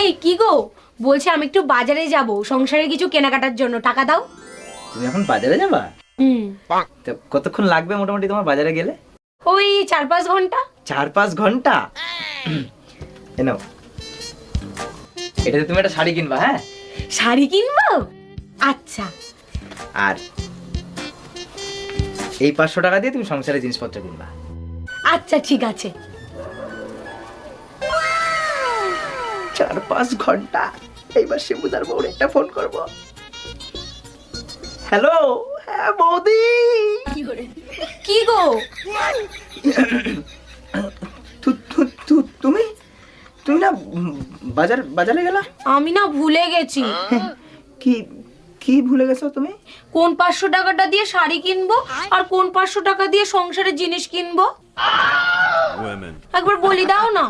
এই কি গো, বলছি আমি একটু বাজারে যাব সংসারে কিছু কেনাকাটার জন্য, টাকা দাও। তুমি এখন বাজারে যাবা? তো কতক্ষণ লাগবে মোটামুটি তোমার বাজারে গেলে? ওই 4-5 ঘন্টা। 4-5 ঘন্টা? এ নাও, এটাতে তুমি একটা শাড়ি কিনবা। হ্যাঁ, শাড়ি কিনবো? আচ্ছা। আর এই 500 টাকা দিয়ে তুমি সংসারের জিনিসপত্র কিনবা। আচ্ছা ঠিক আছে। 4-5 ঘন্টা। এইবার শিবুদার বউর একটা ফোন করব। হ্যালো, হ্যাঁ বৌদি। কি গো? তুমি তুমি না বাজারে গেলা? আমি না ভুলে গেছি। কি কি ভুলে গেছো তুমি? কোন 500 টাকাটা দিয়ে শাড়ি কিনবো আর কোন 500 টাকা দিয়ে সংসারের জিনিস কিনবো একবার বলি দাও না।